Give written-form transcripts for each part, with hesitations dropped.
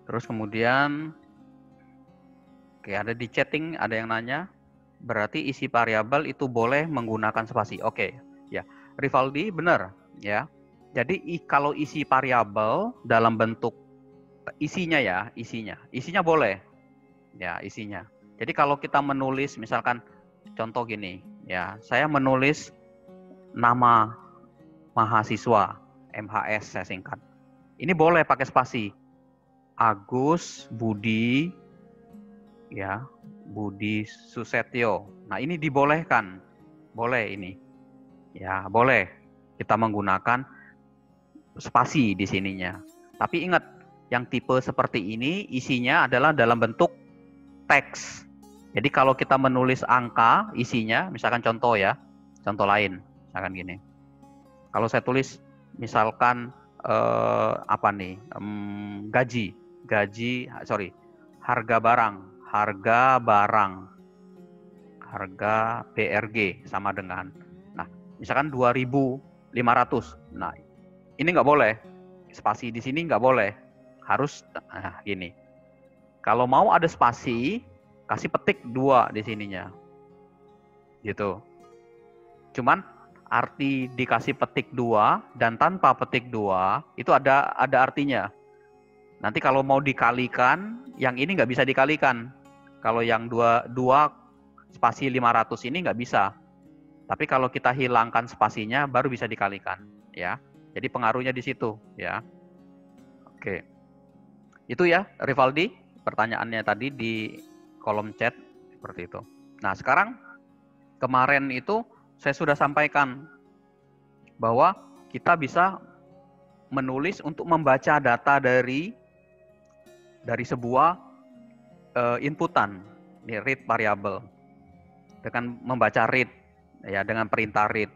Terus kemudian, oke, ada di chatting, ada yang nanya, berarti isi variabel itu boleh menggunakan spasi. Oke, ya. Rivaldi, benar, ya. Jadi kalau isi variabel dalam bentuk isinya ya, isinya boleh, ya isinya. Jadi kalau kita menulis, misalkan contoh gini, ya, saya menulis nama mahasiswa, MHS saya singkat. Ini boleh pakai spasi. Agus Budi, ya, Budi Susetyo. Nah, ini dibolehkan. Boleh ini. Ya, boleh kita menggunakan spasi di sininya. Tapi ingat, yang tipe seperti ini isinya adalah dalam bentuk teks. Jadi kalau kita menulis angka isinya, misalkan contoh ya, contoh lain, misalkan gini. Kalau saya tulis misalkan apa nih, harga barang, harga BRG sama dengan, nah misalkan 2.500. Nah ini nggak boleh, spasi di sini nggak boleh, harus gini. Kalau mau ada spasi, kasih petik 2 di sininya, gitu. Cuman arti dikasih petik 2 dan tanpa petik 2 itu ada artinya. Nanti kalau mau dikalikan, yang ini nggak bisa dikalikan. Kalau yang 2 spasi 500 ini nggak bisa. Tapi kalau kita hilangkan spasinya baru bisa dikalikan, ya. Jadi pengaruhnya di situ, ya. Oke. Itu ya, Rivaldi, pertanyaannya tadi di kolom chat seperti itu. Nah, sekarang kemarin itu saya sudah sampaikan bahwa kita bisa menulis untuk membaca data dari sebuah inputan, ini read variable, dengan membaca read, ya, dengan perintah read,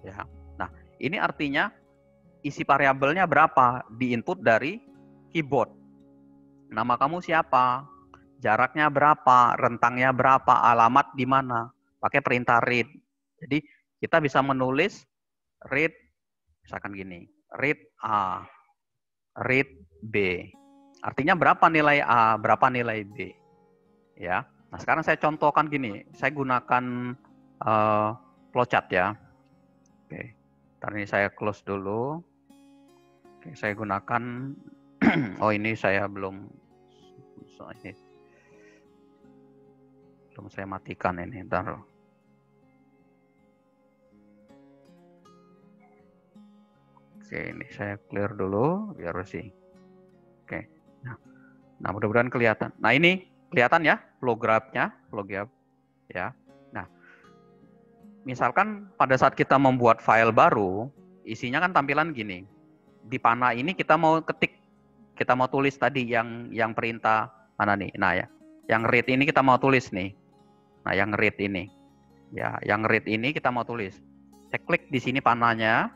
ya. Nah, ini artinya isi variabelnya berapa di input dari keyboard. Nama kamu siapa, jaraknya berapa, rentangnya berapa, alamat di mana, pakai perintah read. Jadi kita bisa menulis read, misalkan gini, read A, read B. Artinya berapa nilai A, berapa nilai B. Ya. Nah, sekarang saya contohkan gini, saya gunakan flowchart ya. Oke. Ntar ini saya close dulu. Oke, saya gunakan oh ini saya belum saya matikan ini, ntar. Oke, ini saya clear dulu biar bersih. Oke. Nah, mudah-mudahan kelihatan. Nah, ini kelihatan ya flow graph-nya, ya. Nah, misalkan pada saat kita membuat file baru, isinya kan tampilan gini. Di panah ini kita mau ketik, kita mau tulis tadi yang perintah mana nih? Nah, ya. Yang read ini kita mau tulis nih. Nah, yang read ini. Ya, yang read ini kita mau tulis. Saya klik di sini panahnya.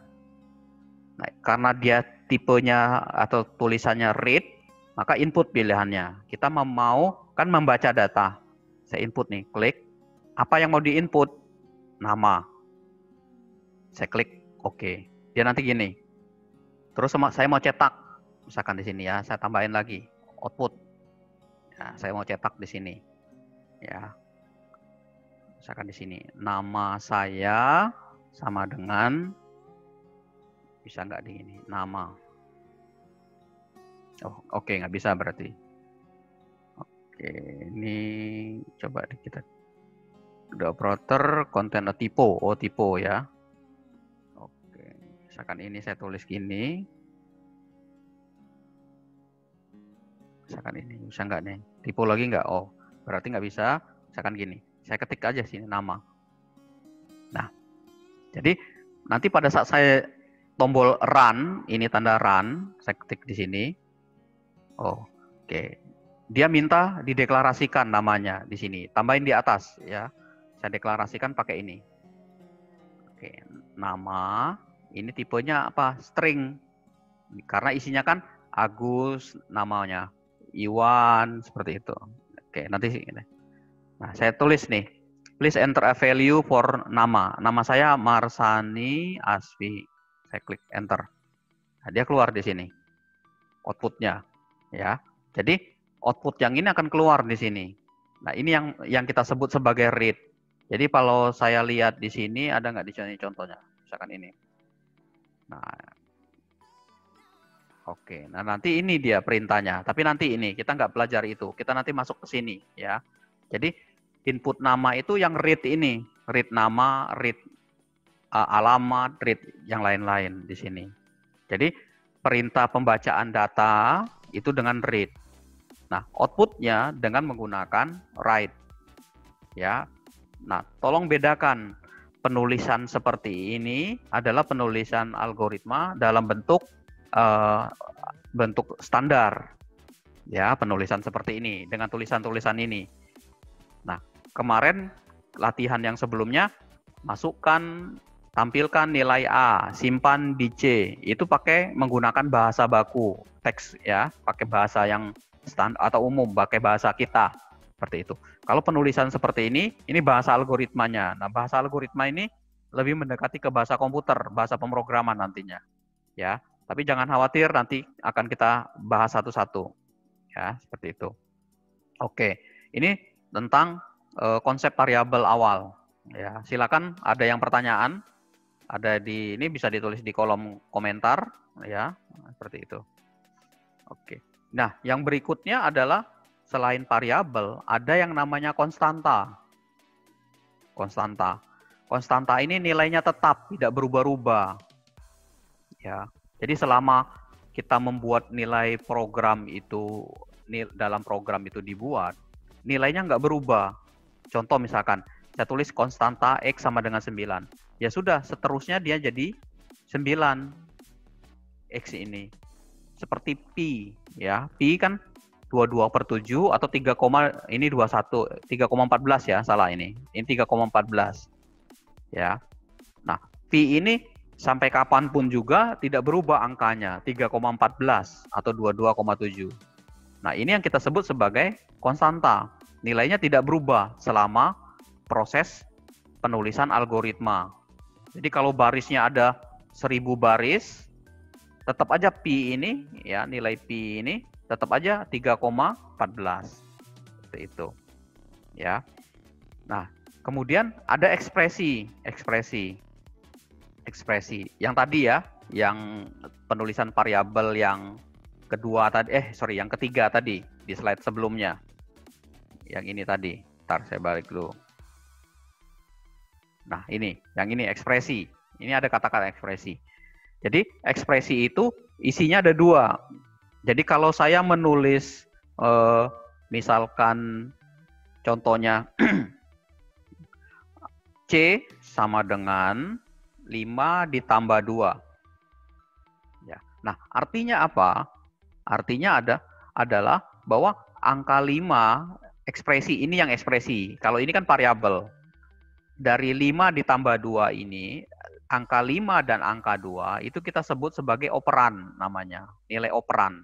Nah, karena dia tipenya atau tulisannya read, maka input pilihannya. Kita mau kan membaca data. Saya input nih, klik. Apa yang mau diinput? Nama. Saya klik OK. Dia nanti gini. Terus saya mau cetak. Misalkan di sini ya, saya tambahin lagi output. Ya, saya mau cetak di sini. Ya. Misalkan di sini, nama saya sama dengan, bisa nggak di ini, nama. Oh, oke, nggak bisa berarti. Oke, ini coba kita udah operator konten typo, typo ya. Oke, misalkan ini saya tulis gini. Misalkan ini bisa nggak nih? Typo lagi nggak? Oh, berarti nggak bisa. Misalkan gini, saya ketik aja sini nama. Nah, jadi nanti pada saat saya tombol run, ini tanda run, saya ketik di sini. Oh, oke. Dia minta dideklarasikan namanya di sini. Tambahin di atas ya. Saya deklarasikan pakai ini. Oke, nama ini tipenya apa? String. Karena isinya kan Agus namanya, Iwan seperti itu. Oke, nanti ini. Nah, saya tulis nih. Please enter a value for nama. Nama saya Marsani Asfi. Saya klik enter. Nah, dia keluar di sini. Outputnya, ya. Jadi output yang ini akan keluar di sini. Nah, ini yang kita sebut sebagai read. Jadi kalau saya lihat di sini, ada nggak di sini contohnya? Misalkan ini. Nah, oke. Nah, nanti ini dia perintahnya. Tapi nanti ini, kita nggak pelajari itu. Kita nanti masuk ke sini, ya. Jadi, input nama itu yang read ini. Read nama, read alamat, read yang lain-lain di sini. Jadi, perintah pembacaan data itu dengan read. Nah, outputnya dengan menggunakan write. Ya. Nah, tolong bedakan penulisan seperti ini adalah penulisan algoritma dalam bentuk bentuk standar. Ya, penulisan seperti ini dengan tulisan-tulisan ini. Nah, kemarin latihan yang sebelumnya masukkan tampilkan nilai A, simpan di C. Itu pakai menggunakan bahasa baku, teks ya, pakai bahasa yang standar atau umum, pakai bahasa kita. Seperti itu. Kalau penulisan seperti ini bahasa algoritmanya. Nah, bahasa algoritma ini lebih mendekati ke bahasa komputer, bahasa pemrograman nantinya. Ya, tapi jangan khawatir, nanti akan kita bahas satu-satu. Ya, seperti itu. Oke, ini tentang konsep variabel awal. Ya, silakan ada yang pertanyaan, ada di ini bisa ditulis di kolom komentar, ya, seperti itu. Oke. Nah, yang berikutnya adalah selain variabel, ada yang namanya konstanta. Konstanta. Konstanta ini nilainya tetap, tidak berubah-ubah. Ya. Jadi selama kita membuat nilai program itu, dalam program itu dibuat, nilainya nggak berubah. Contoh misalkan, saya tulis konstanta X sama dengan 9. Ya sudah, seterusnya dia jadi 9 X ini. Seperti Pi, ya. Pi kan 22/7 atau 3, ini 21, 3,14 ya, salah ini. Ini 3,14. Ya. Nah, Pi ini sampai kapanpun juga tidak berubah angkanya, 3,14 atau 22,7. Nah, ini yang kita sebut sebagai konstanta. Nilainya tidak berubah selama proses penulisan algoritma. Jadi kalau barisnya ada 1000 baris, tetap aja Pi ini, ya, nilai Pi ini tetap aja 3,14. Seperti itu. Ya. Nah, kemudian ada ekspresi. Yang tadi ya, yang penulisan variabel yang kedua tadi, yang ketiga tadi di slide sebelumnya. Yang ini tadi. Ntar saya balik dulu. Nah, yang ini ekspresi. Ini ada kata-kata ekspresi. Jadi ekspresi itu isinya ada 2. Jadi kalau saya menulis misalkan contohnya C sama dengan 5 ditambah 2. Ya. Nah, artinya apa? Artinya adalah bahwa angka 5 ekspresi ini yang ekspresi. Kalau ini kan variabel. Dari 5 ditambah 2 ini, angka 5 dan angka 2 itu kita sebut sebagai operan namanya, nilai operan.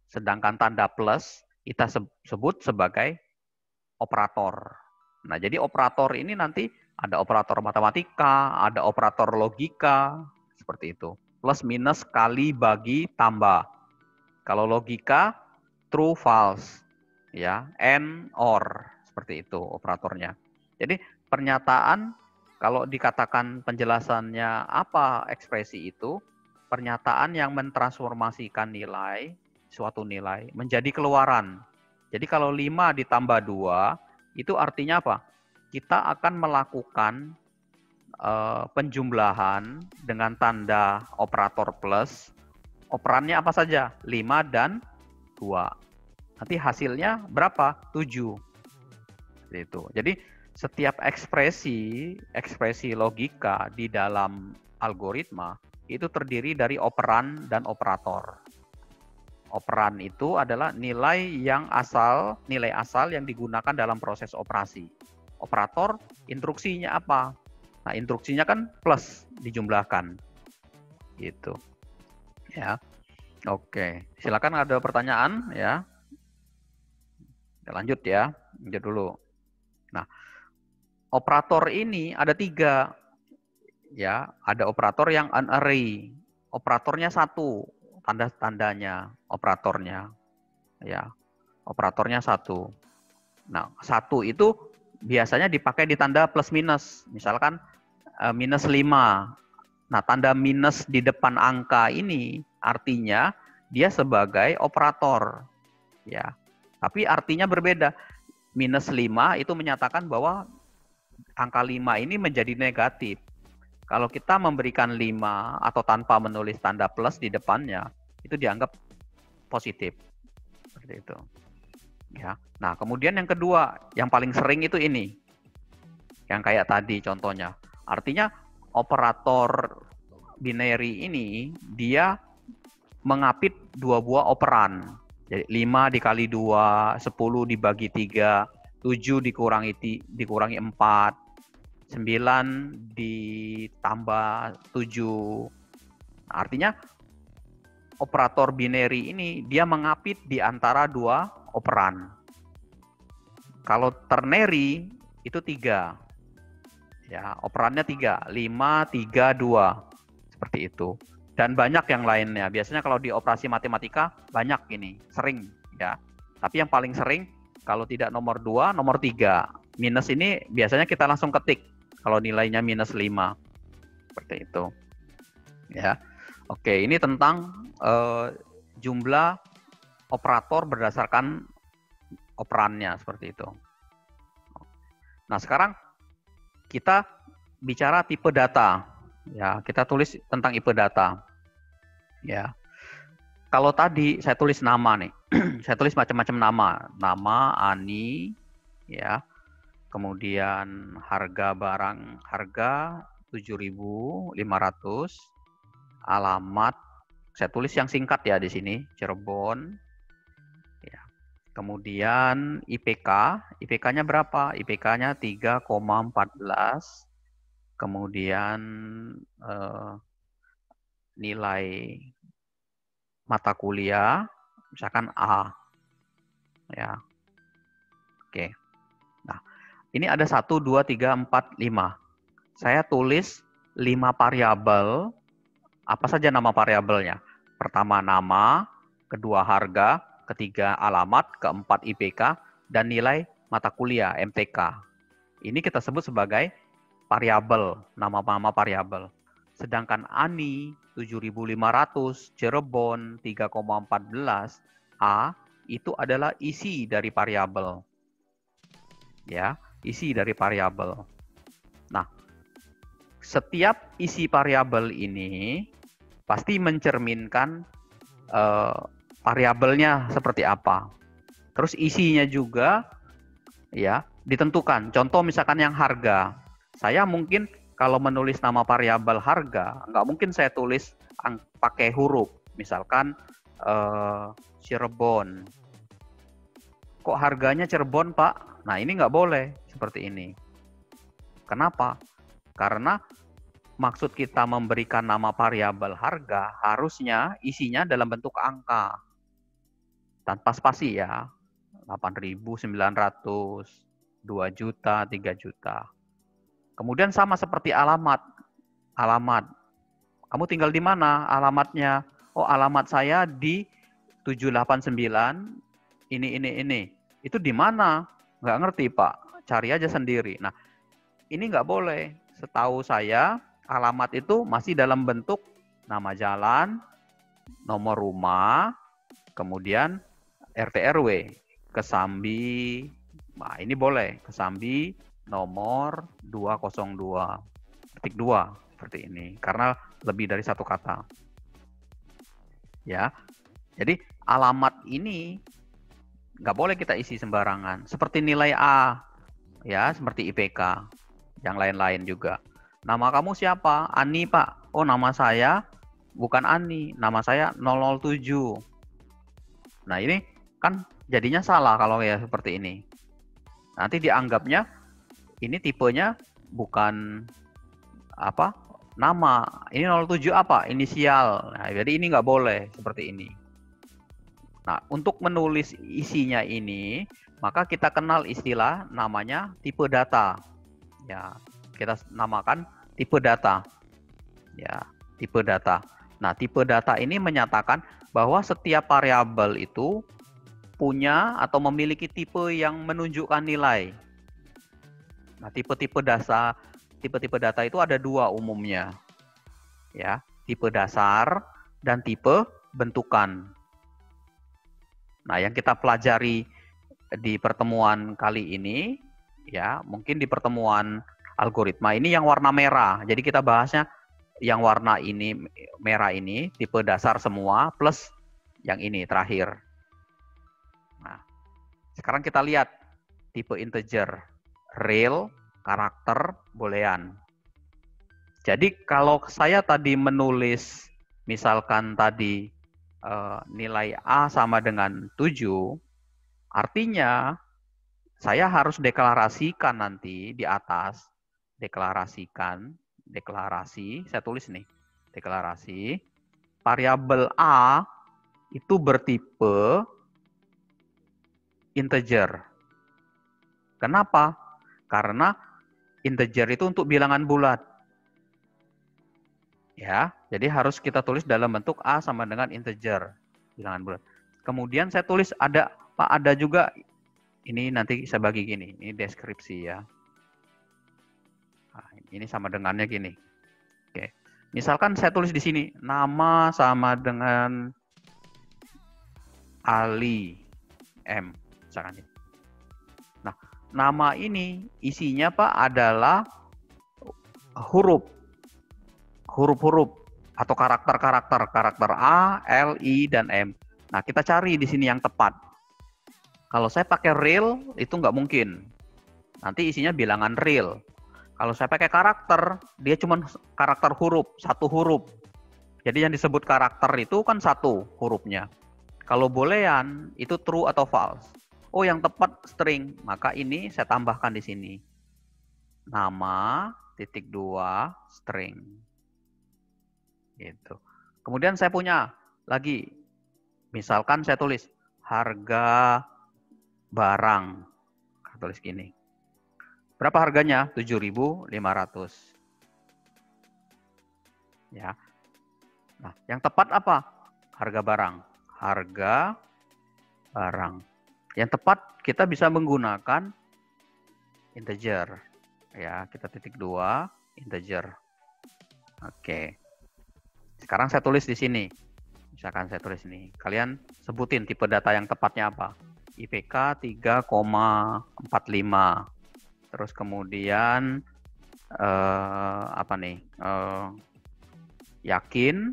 Sedangkan tanda plus kita sebut sebagai operator. Nah, jadi operator ini nanti ada operator matematika, ada operator logika, seperti itu. Plus, minus, kali, bagi, tambah. Kalau logika, true, false. Ya, and, or. Seperti itu operatornya. Jadi, pernyataan, kalau dikatakan penjelasannya apa ekspresi itu, pernyataan yang mentransformasikan nilai, suatu nilai, menjadi keluaran. Jadi kalau 5 ditambah 2, itu artinya apa? Kita akan melakukan penjumlahan dengan tanda operator plus. Operannya apa saja? 5 dan 2. Nanti hasilnya berapa? 7. Itu. Jadi setiap ekspresi logika di dalam algoritma itu terdiri dari operan dan operator. Operan itu adalah nilai asal yang digunakan dalam proses operasi. Operator, instruksinya apa? Nah, instruksinya kan plus dijumlahkan. Gitu. Ya. Oke, silakan ada pertanyaan ya. Lanjut ya. Lanjut dulu. Nah, operator ini ada 3. Ya, ada operator yang unarray. Operatornya 1, tanda-tandanya operatornya. Ya, operatornya 1. Nah, 1 itu biasanya dipakai di tanda plus minus. Misalkan minus 5. Nah, tanda minus di depan angka ini artinya dia sebagai operator. Ya. Tapi artinya berbeda. Minus 5 itu menyatakan bahwa angka 5 ini menjadi negatif. Kalau kita memberikan 5 atau tanpa menulis tanda plus di depannya, itu dianggap positif. Seperti itu. Ya. Nah, kemudian yang kedua, yang paling sering itu ini. Yang kayak tadi contohnya. Artinya operator binary ini dia mengapit 2 buah operan. Jadi 5 dikali 2, 10 dibagi 3, 7 dikurangi 4, 9 ditambah 7. Nah, artinya operator binary ini dia mengapit di antara 2 operan. Kalau ternary itu 3. Ya, operannya 3, 5, 3, 2. Seperti itu. Dan banyak yang lainnya. Biasanya kalau di operasi matematika banyak ini, sering ya. Tapi yang paling sering kalau tidak nomor 2, nomor 3. Minus ini biasanya kita langsung ketik kalau nilainya minus 5. Seperti itu. Ya. Oke, ini tentang jumlah operator berdasarkan operannya seperti itu. Nah, sekarang kita bicara tipe data. Ya, kita tulis tentang tipe data. Ya. Kalau tadi saya tulis nama nih. Saya tulis macam-macam nama. Nama Ani ya. Kemudian harga barang, harga 7.500, alamat saya tulis yang singkat ya di sini, Cirebon. Ya. Kemudian IPK-nya berapa? IPK-nya 3,14. Kemudian nilai mata kuliah, misalkan A. Ya. Oke. Nah, ini ada 1, 2, 3, 4, 5. Saya tulis 5 variabel. Apa saja nama variabelnya? Pertama nama, kedua harga, ketiga alamat, keempat IPK, dan nilai mata kuliah MTK. Ini kita sebut sebagai variabel, nama-nama variabel. Sedangkan Ani 7.500, Cirebon 3,14, A itu adalah isi dari variabel. Ya, isi dari variabel. Nah, setiap isi variabel ini pasti mencerminkan variabelnya seperti apa. Terus isinya juga ya ditentukan. Contoh misalkan yang harga. Saya mungkin kalau menulis nama variabel harga, nggak mungkin saya tulis pakai huruf. Misalkan Cirebon. Kok harganya Cirebon, Pak? Nah, ini nggak boleh seperti ini. Kenapa? Karena maksud kita memberikan nama variabel harga, harusnya isinya dalam bentuk angka. Tanpa spasi ya. 8.900, 2 juta, 3 juta. Kemudian sama seperti alamat. Alamat. Kamu tinggal di mana alamatnya? Oh, alamat saya di 789, ini. Itu di mana? Nggak ngerti, Pak. Cari aja sendiri. Nah, ini nggak boleh. Setahu saya, alamat itu masih dalam bentuk nama jalan, nomor rumah, kemudian RT RW, Kesambi. Nah, ini boleh. Kesambi nomor 202, seperti ini. Karena lebih dari satu kata. Ya. Jadi, alamat ini nggak boleh kita isi sembarangan. Seperti nilai A, ya, seperti IPK, yang lain-lain juga. Nama kamu siapa? Ani, Pak. Oh, nama saya bukan Ani, nama saya 007. Nah, ini kan jadinya salah kalau ya seperti ini. Nanti dianggapnya ini tipenya bukan apa? Nama. Ini 07 apa? Inisial. Nah, jadi ini nggak boleh seperti ini. Nah, untuk menulis isinya ini, maka kita kenal istilah namanya tipe data. Ya, kita namakan tipe data. Ya, tipe data. Nah, tipe data ini menyatakan bahwa setiap variabel itu punya atau memiliki tipe yang menunjukkan nilai. Nah, tipe-tipe data itu ada dua umumnya. Ya, tipe dasar dan tipe bentukan. Nah, yang kita pelajari di pertemuan kali ini, ya, mungkin di pertemuan algoritma ini yang warna merah. Jadi kita bahasnya yang warna ini merah ini tipe dasar semua plus yang ini terakhir. Nah, sekarang kita lihat tipe integer, real, karakter, boolean. Jadi kalau saya tadi menulis misalkan tadi nilai A sama dengan 7, artinya saya harus deklarasikan nanti di atas, deklarasi, saya tulis nih, deklarasi, variabel A itu bertipe integer. Kenapa? Karena integer itu untuk bilangan bulat. Ya, jadi harus kita tulis dalam bentuk A sama dengan integer, bilangan bulat. Kemudian saya tulis ada juga, ini nanti saya bagi gini, ini deskripsi ya. Nah, ini sama dengannya gini. Oke. Misalkan saya tulis di sini nama sama dengan Ali M misalkan. Nah, nama ini isinya Pak adalah huruf-huruf atau karakter A, L, I, dan M. Nah, kita cari di sini yang tepat. Kalau saya pakai real, itu nggak mungkin. Nanti isinya bilangan real. Kalau saya pakai karakter, dia cuma karakter huruf, satu huruf. Jadi yang disebut karakter itu kan satu hurufnya. Kalau boolean, itu true atau false. Oh, yang tepat string. Maka ini saya tambahkan di sini. Nama, titik 2, string. Gitu. Kemudian saya punya lagi, misalkan saya tulis harga barang, saya tulis gini. Berapa harganya? 7.500. Ya. Nah, yang tepat apa? Harga barang. Harga barang. Yang tepat kita bisa menggunakan integer. Ya, kita titik 2, integer. Oke. Sekarang saya tulis di sini. Misalkan saya tulis ini. Kalian sebutin tipe data yang tepatnya apa? IPK 3,45. Terus kemudian apa nih? Yakin,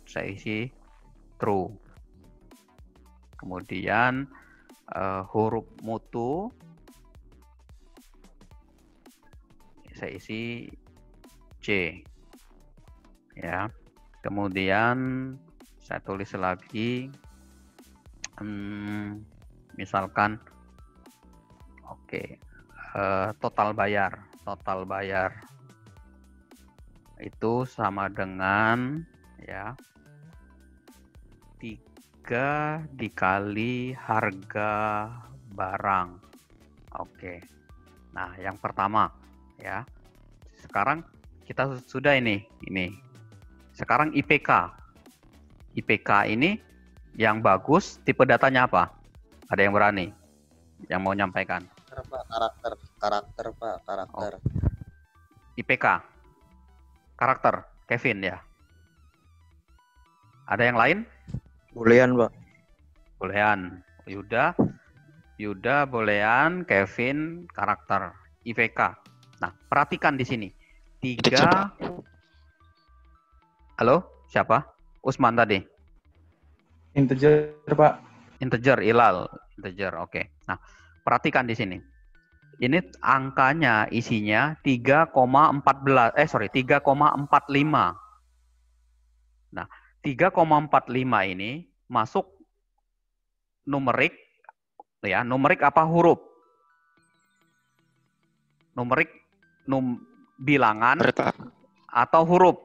saya isi true. Kemudian huruf mutu, saya isi C. Ya. Kemudian saya tulis lagi, misalkan, oke, total bayar itu sama dengan ya 3 dikali harga barang. Oke. Nah, yang pertama ya. Sekarang kita sudah ini. Sekarang IPK. IPK ini yang bagus, tipe datanya apa? Ada yang berani? Yang mau nyampaikan? Karakter, Pak. Oh. IPK. Karakter. Kevin ya. Ada yang lain? Boolean, Pak. Boolean. Yuda, boolean, Kevin, karakter. IPK. Nah, perhatikan di sini. 3. Halo, siapa? Usman tadi. Integer, Pak. Integer, Ilal. Integer, oke. Nah, perhatikan di sini. Ini angkanya isinya 3,45. Nah, 3,45 ini masuk numerik, ya, numerik apa huruf? Numerik bilangan atau huruf?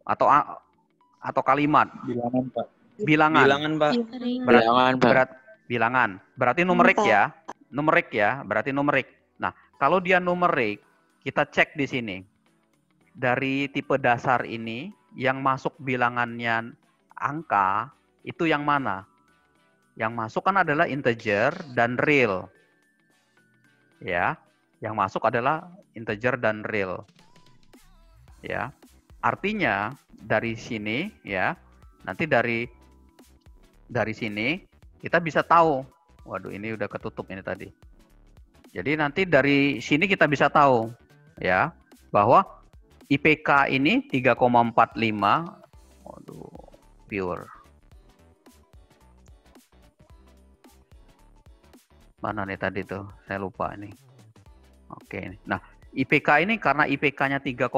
Atau kalimat? Bilangan, Pak. Bilangan, Pak. Bilangan. Berarti numerik ya. Numerik ya, berarti numerik. Nah, kalau dia numerik, kita cek di sini. Dari tipe dasar ini, yang masuk bilangannya angka, itu yang mana? Yang masuk kan adalah integer dan real. Ya, yang masuk adalah integer dan real. Ya. Artinya dari sini ya, nanti dari sini kita bisa tahu. Waduh, ini udah ketutup ini tadi. Jadi nanti dari sini kita bisa tahu ya bahwa IPK ini 3,45. Waduh, pure. Mana nih tadi tuh? Saya lupa ini. Oke. Nah, IPK ini karena IPK-nya 3,14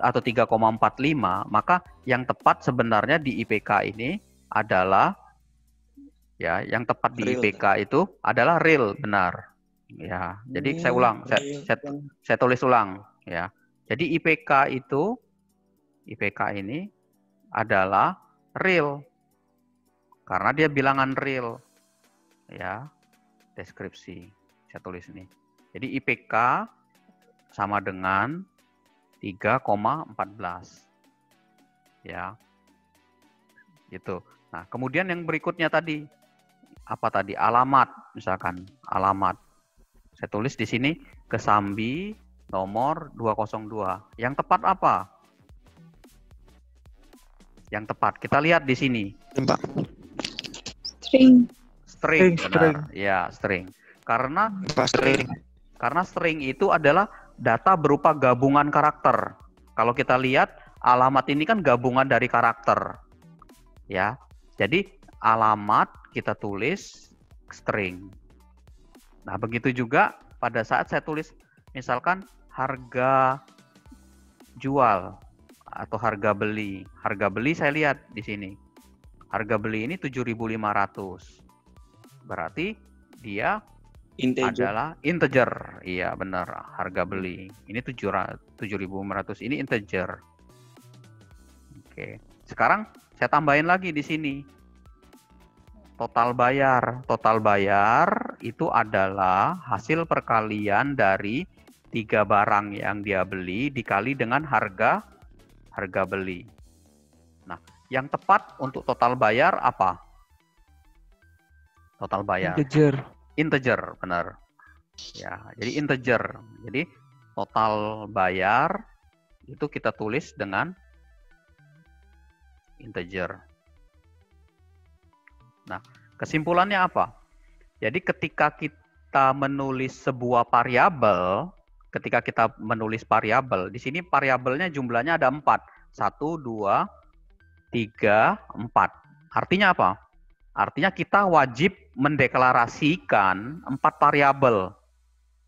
atau 3,45, maka yang tepat sebenarnya di IPK ini adalah ya, yang tepat di Real. IPK itu adalah real, benar. Ya, jadi saya ulang, saya tulis ulang ya. Jadi IPK ini adalah real. Karena dia bilangan real. Ya, deskripsi. Saya tulis ini. Jadi IPK sama dengan 3,14. Ya. Gitu. Nah, kemudian yang berikutnya tadi apa tadi? Alamat, misalkan alamat. Saya tulis di sini Kesambi nomor 202. Yang tepat apa? Yang tepat. Kita lihat di sini. String. String, benar. Ya, string. Karena string itu adalah data berupa gabungan karakter. Kalau kita lihat alamat ini kan gabungan dari karakter. Ya. Jadi alamat kita tulis string. Nah, begitu juga pada saat saya tulis misalkan harga jual atau harga beli. Harga beli saya lihat di sini. Harga beli ini 7.500. Berarti dia adalah integer. Iya, benar. Harga beli. Ini 7.500. Ini integer. Oke. Sekarang saya tambahin lagi di sini. Total bayar. Total bayar itu adalah hasil perkalian dari 3 barang yang dia beli dikali dengan harga beli. Nah, yang tepat untuk total bayar apa? Total bayar. Integer, benar. Ya, jadi integer. Jadi total bayar itu kita tulis dengan integer. Nah, kesimpulannya apa? Jadi ketika kita menulis sebuah variabel, di sini variabelnya jumlahnya ada 4. 1, 2, 3, 4. Artinya apa? Artinya kita wajib mendeklarasikan 4 variabel.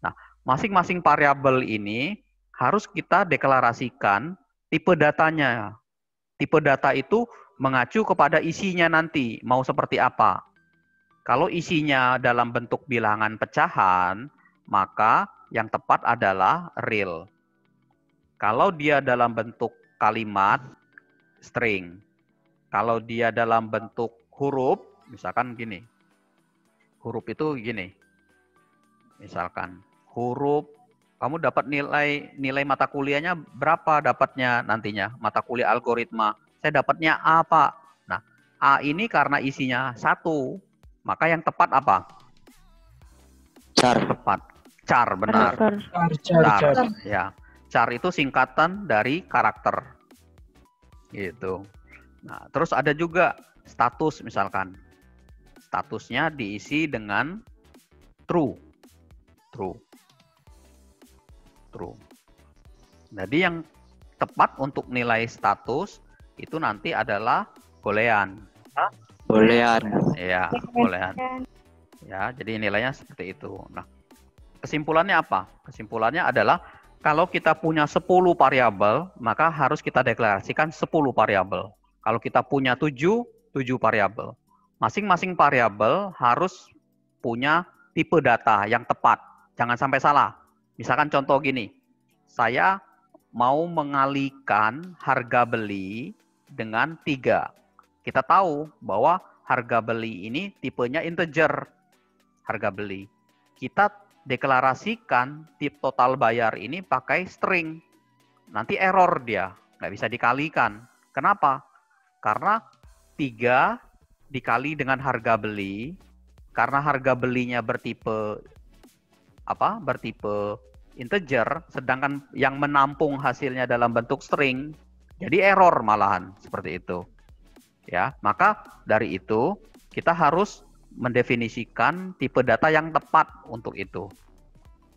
Nah, masing-masing variabel ini harus kita deklarasikan tipe datanya. Tipe data itu mengacu kepada isinya nanti, mau seperti apa. Kalau isinya dalam bentuk bilangan pecahan, maka yang tepat adalah real. Kalau dia dalam bentuk kalimat, string. Kalau dia dalam bentuk huruf, misalkan gini. Huruf itu gini. Misalkan huruf, kamu dapat nilai mata kuliahnya berapa dapatnya nantinya? Mata kuliah algoritma. Saya dapatnya A, Pak. Nah, A ini karena isinya 1, maka yang tepat apa? Char. Tepat. Char, benar. Char. Ya. Char itu singkatan dari karakter. Gitu. Nah, terus ada juga status misalkan. Statusnya diisi dengan true. Jadi yang tepat untuk nilai status itu nanti adalah boolean. Ya, boolean. Ya, jadi nilainya seperti itu. Nah, kesimpulannya apa? Kesimpulannya adalah kalau kita punya 10 variabel, maka harus kita deklarasikan 10 variabel. Kalau kita punya 7 variabel. Masing-masing variabel harus punya tipe data yang tepat. Jangan sampai salah. Misalkan contoh gini, saya mau mengalihkan harga beli dengan 3. Kita tahu bahwa harga beli ini tipenya integer. Harga beli. Kita deklarasikan tip total bayar ini pakai string. Nanti error dia. Nggak bisa dikalikan. Kenapa? Karena 3 dikali dengan harga beli, karena harga belinya bertipe bertipe integer, sedangkan yang menampung hasilnya dalam bentuk string, jadi error malahan seperti itu. Ya, maka dari itu kita harus mendefinisikan tipe data yang tepat untuk itu.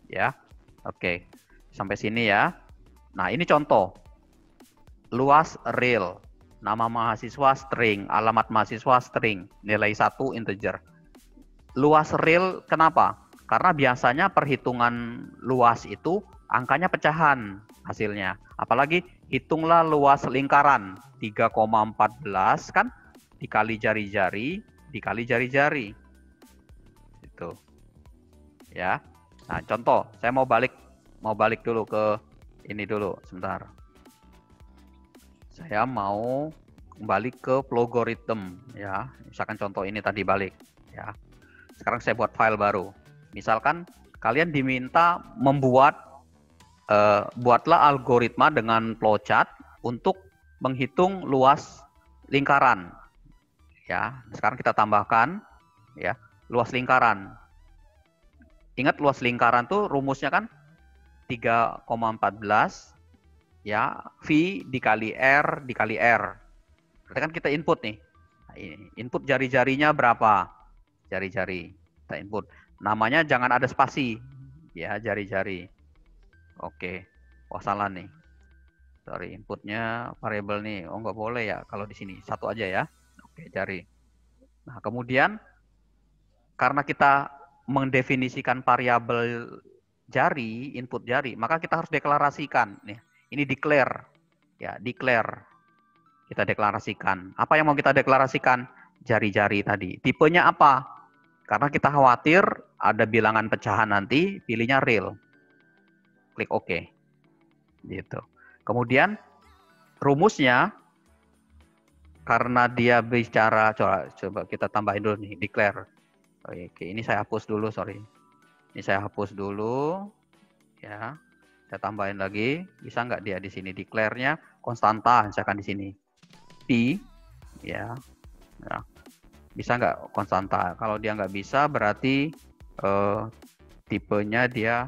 Ya. Oke. Sampai sini ya. Nah, ini contoh. Luas real. Nama mahasiswa string, alamat mahasiswa string, nilai 1 integer. Luas real kenapa? Karena biasanya perhitungan luas itu angkanya pecahan hasilnya. Apalagi hitunglah luas lingkaran 3,14 kan dikali jari-jari dikali jari-jari. Itu. Ya. Nah, contoh, saya mau balik dulu ke ini dulu sebentar. Saya mau kembali ke logarithm ya. Misalkan contoh ini tadi balik ya. Sekarang saya buat file baru. Misalkan kalian diminta buatlah algoritma dengan flowchart untuk menghitung luas lingkaran. Ya, sekarang kita tambahkan ya, luas lingkaran. Ingat luas lingkaran tuh rumusnya kan 3,14 ya, V dikali R dikali R. Berarti kan kita input nih. Nah, ini input jari-jarinya berapa? Jari-jari. Kita input. Namanya jangan ada spasi. Ya, jari-jari. Oke. Wah, salah nih. Sorry, inputnya variabel nih. Oh, nggak boleh ya kalau di sini. Satu aja ya. Oke, jari. Nah, kemudian karena kita mendefinisikan variabel jari, input jari, maka kita harus deklarasikan. Nih, ini declare. Ya, declare. Kita deklarasikan. Apa yang mau kita deklarasikan? Jari-jari tadi. Tipenya apa? Karena kita khawatir ada bilangan pecahan nanti, pilihnya real. Klik OK. Gitu. Kemudian rumusnya, karena dia bicara, coba kita tambahin dulu nih, declare. Oke, ini saya hapus dulu, sorry. Ini saya hapus dulu. Ya, saya tambahin lagi. Bisa nggak dia di sini declare-nya konstanta, misalkan di sini. P, ya. Nah, bisa nggak konstanta? Kalau dia nggak bisa, berarti tipenya dia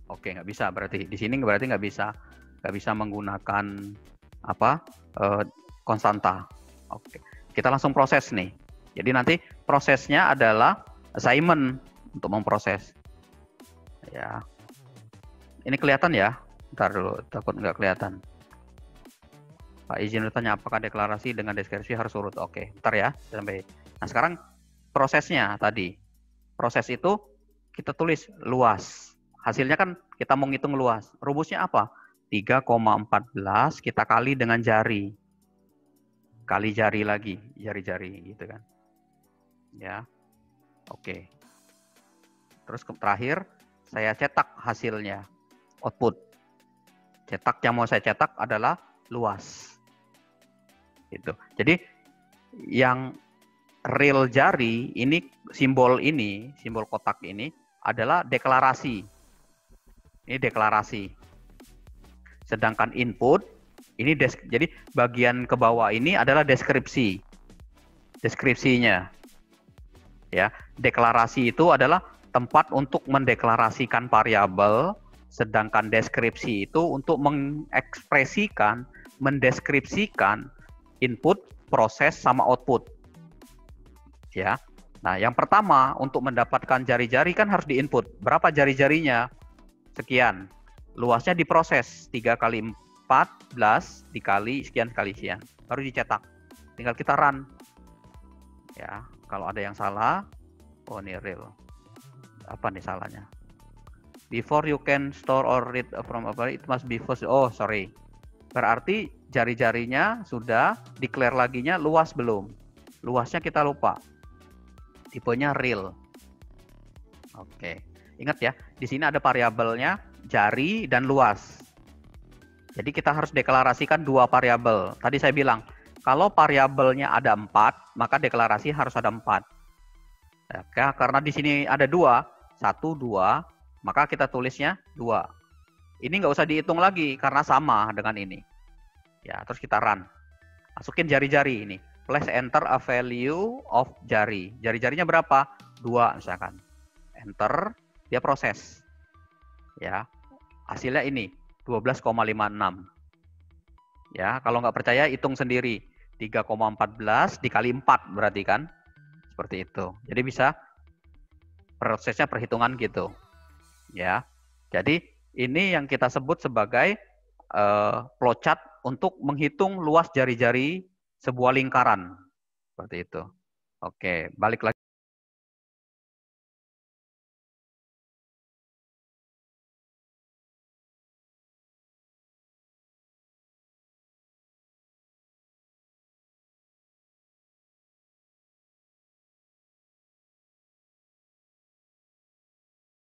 oke, nggak bisa. Berarti di sini berarti nggak bisa menggunakan konstanta. Oke, kita langsung proses nih. Jadi nanti prosesnya adalah assignment untuk memproses. Ya, ini kelihatan ya? Ntar dulu, takut nggak kelihatan. Pak izin bertanya, apakah deklarasi dengan deskripsi harus urut? Oke, ntar ya. Sampai. Nah, sekarang prosesnya tadi. Proses itu kita tulis luas. Hasilnya kan kita mau ngitung luas. Rumusnya apa? 3,14 kita kali dengan jari. Kali jari lagi. Jari-jari gitu kan. Ya. Oke. Terus terakhir, saya cetak hasilnya. Output. Cetak yang mau saya cetak adalah luas. Gitu. Jadi yang real jari ini simbol kotak ini adalah deklarasi. Ini deklarasi. Sedangkan input ini jadi bagian ke bawah ini adalah deskripsi. Deskripsinya. Ya, deklarasi itu adalah tempat untuk mendeklarasikan variabel, sedangkan deskripsi itu untuk mengekspresikan, mendeskripsikan input, proses, sama output. Ya. Nah, yang pertama untuk mendapatkan jari-jari kan harus diinput. Berapa jari-jarinya? Sekian. Luasnya diproses 3 kali 14 dikali sekian kali sekian. Baru dicetak. Tinggal kita run. Ya, kalau ada yang salah, oh ini real. Apa nih salahnya? Before you can store or read from it must be first. Oh, sorry. Berarti jari-jarinya sudah, declare laginya luas belum? Luasnya kita lupa. Tipenya real. Oke. Ingat ya, di sini ada variabelnya jari dan luas. Jadi kita harus deklarasikan dua variabel. Tadi saya bilang, kalau variabelnya ada 4, maka deklarasi harus ada 4. Ya, karena di sini ada 2, 1, 2, maka kita tulisnya 2. Ini nggak usah dihitung lagi karena sama dengan ini. Ya, terus kita run. Masukin jari-jari ini. Place enter a value of jari. Jari-jarinya berapa? 2 misalkan. Enter, dia proses. Ya. Hasilnya ini 12,56. Ya, kalau nggak percaya hitung sendiri. 3,14 dikali 4 berarti kan? Seperti itu. Jadi bisa prosesnya perhitungan gitu. Ya. Jadi ini yang kita sebut sebagai flowchart untuk menghitung luas jari-jari sebuah lingkaran. Seperti itu. Oke, balik lagi.